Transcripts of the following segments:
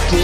Haleluya,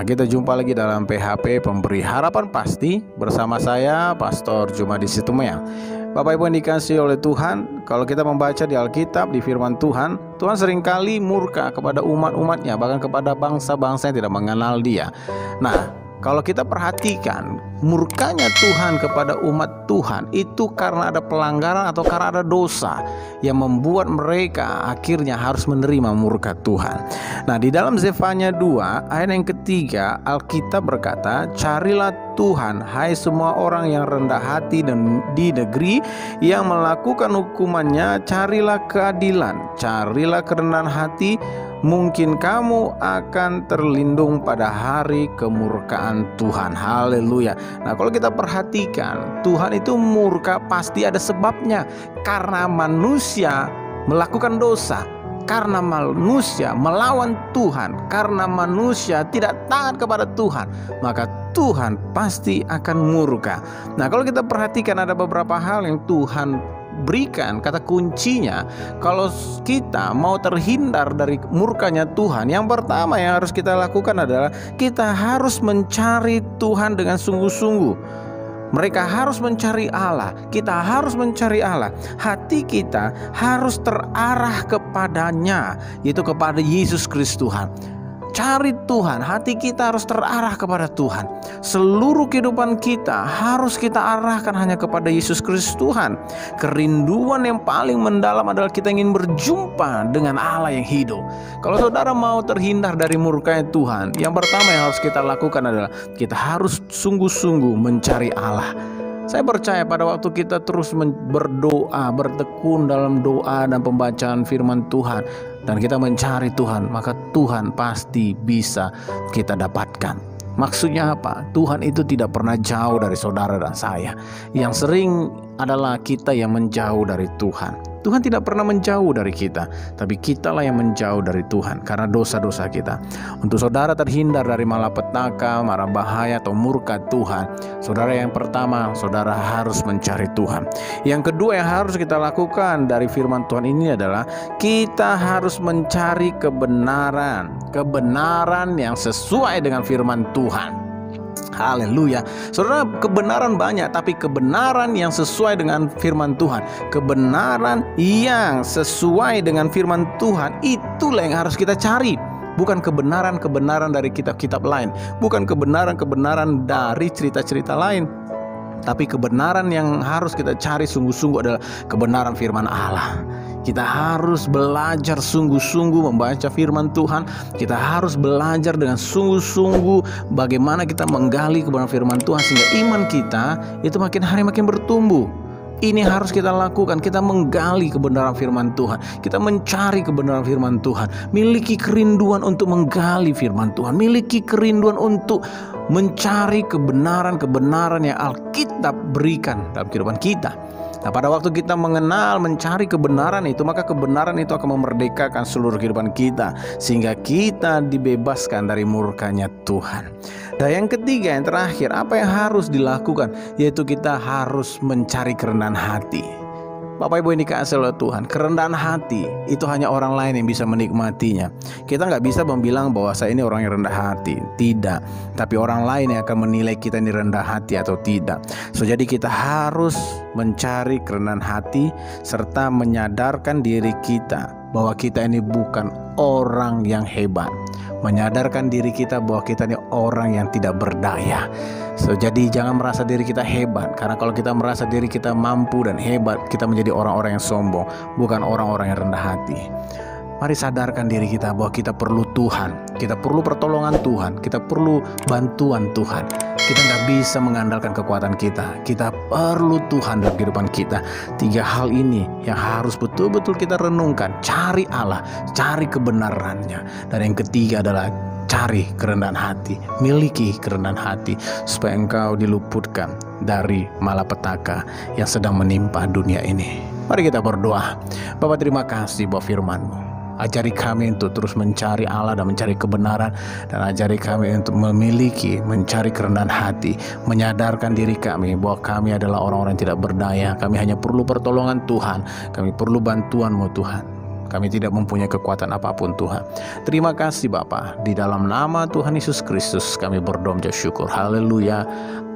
kita jumpa lagi dalam PHP Pemberi Harapan Pasti bersama saya Pastor Jumadi Situmeang. Bapak Ibu yang dikasihi oleh Tuhan, kalau kita membaca di Alkitab, di firman Tuhan, Tuhan seringkali murka kepada umat-umatnya, bahkan kepada bangsa-bangsa yang tidak mengenal Dia. Nah, kalau kita perhatikan, murkanya Tuhan kepada umat Tuhan itu karena ada pelanggaran atau karena ada dosa yang membuat mereka akhirnya harus menerima murka Tuhan. Nah, di dalam Zefanya 2 ayat yang ketiga, Alkitab berkata, "Carilah Tuhan, hai semua orang yang rendah hati dan di negeri yang melakukan hukumannya, carilah keadilan, carilah kerendahan hati, mungkin kamu akan terlindung pada hari kemurkaan Tuhan." Haleluya. Nah, kalau kita perhatikan, Tuhan itu murka pasti ada sebabnya. Karena manusia melakukan dosa, karena manusia melawan Tuhan, karena manusia tidak taat kepada Tuhan, maka Tuhan pasti akan murka. Nah, kalau kita perhatikan ada beberapa hal yang Tuhan berikan, kata kuncinya kalau kita mau terhindar dari murkanya Tuhan. Yang pertama yang harus kita lakukan adalah kita harus mencari Tuhan dengan sungguh-sungguh. Mereka harus mencari Allah, kita harus mencari Allah. Hati kita harus terarah kepadanya, yaitu kepada Yesus Kristus Tuhan. Cari Tuhan, hati kita harus terarah kepada Tuhan. Seluruh kehidupan kita harus kita arahkan hanya kepada Yesus Kristus Tuhan. Kerinduan yang paling mendalam adalah kita ingin berjumpa dengan Allah yang hidup. Kalau saudara mau terhindar dari murkanya Tuhan, yang pertama yang harus kita lakukan adalah kita harus sungguh-sungguh mencari Allah. Saya percaya pada waktu kita terus berdoa, bertekun dalam doa dan pembacaan firman Tuhan, dan kita mencari Tuhan, maka Tuhan pasti bisa kita dapatkan. Maksudnya apa? Tuhan itu tidak pernah jauh dari saudara dan saya. Yang sering adalah kita yang menjauh dari Tuhan. Tuhan tidak pernah menjauh dari kita, tapi kitalah yang menjauh dari Tuhan karena dosa-dosa kita. Untuk saudara terhindar dari malapetaka, mara bahaya atau murka Tuhan, saudara yang pertama, saudara harus mencari Tuhan. Yang kedua yang harus kita lakukan dari firman Tuhan ini adalah kita harus mencari kebenaran, kebenaran yang sesuai dengan firman Tuhan. Haleluya. Saudara, kebenaran banyak, tapi kebenaran yang sesuai dengan firman Tuhan, kebenaran yang sesuai dengan firman Tuhan, itulah yang harus kita cari. Bukan kebenaran-kebenaran dari kitab-kitab lain, bukan kebenaran-kebenaran dari cerita-cerita lain, tapi kebenaran yang harus kita cari sungguh-sungguh adalah kebenaran firman Allah. Kita harus belajar sungguh-sungguh membaca firman Tuhan. Kita harus belajar dengan sungguh-sungguh bagaimana kita menggali kebenaran firman Tuhan, sehingga iman kita itu makin hari makin bertumbuh. Ini harus kita lakukan. Kita menggali kebenaran firman Tuhan, kita mencari kebenaran firman Tuhan, miliki kerinduan untuk menggali firman Tuhan, miliki kerinduan untuk mencari kebenaran-kebenaran yang Alkitab berikan dalam kehidupan kita. Nah, pada waktu kita mengenal, mencari kebenaran itu, maka kebenaran itu akan memerdekakan seluruh kehidupan kita, sehingga kita dibebaskan dari murkanya Tuhan. Dan yang ketiga, yang terakhir, apa yang harus dilakukan? Yaitu kita harus mencari kerendahan hati. Bapak Ibu yang dikasihi oleh Tuhan, kerendahan hati itu hanya orang lain yang bisa menikmatinya. Kita nggak bisa membilang bahwa saya ini orang yang rendah hati, tidak. Tapi orang lain yang akan menilai kita ini rendah hati atau tidak. Jadi kita harus mencari kerendahan hati serta menyadarkan diri kita bahwa kita ini bukan orang yang hebat, menyadarkan diri kita bahwa kita ini orang yang tidak berdaya. Jadi jangan merasa diri kita hebat, karena kalau kita merasa diri kita mampu dan hebat, kita menjadi orang-orang yang sombong, bukan orang-orang yang rendah hati. Mari sadarkan diri kita bahwa kita perlu Tuhan, kita perlu pertolongan Tuhan, kita perlu bantuan Tuhan. Kita nggak bisa mengandalkan kekuatan kita, kita perlu Tuhan dalam kehidupan kita. Tiga hal ini yang harus betul-betul kita renungkan. Cari Allah, cari kebenarannya. Dan yang ketiga adalah cari kerendahan hati, miliki kerendahan hati, supaya engkau diluputkan dari malapetaka yang sedang menimpa dunia ini. Mari kita berdoa. Bapa, terima kasih buat firman-Mu. Ajari kami untuk terus mencari Allah dan mencari kebenaran, dan ajari kami untuk mencari kerendahan hati, menyadarkan diri kami bahwa kami adalah orang-orang yang tidak berdaya. Kami hanya perlu pertolongan Tuhan, kami perlu bantuan-Mu Tuhan. Kami tidak mempunyai kekuatan apapun Tuhan. Terima kasih Bapa, di dalam nama Tuhan Yesus Kristus kami berdoa dan syukur. Haleluya,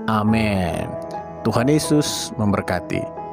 amin. Tuhan Yesus memberkati.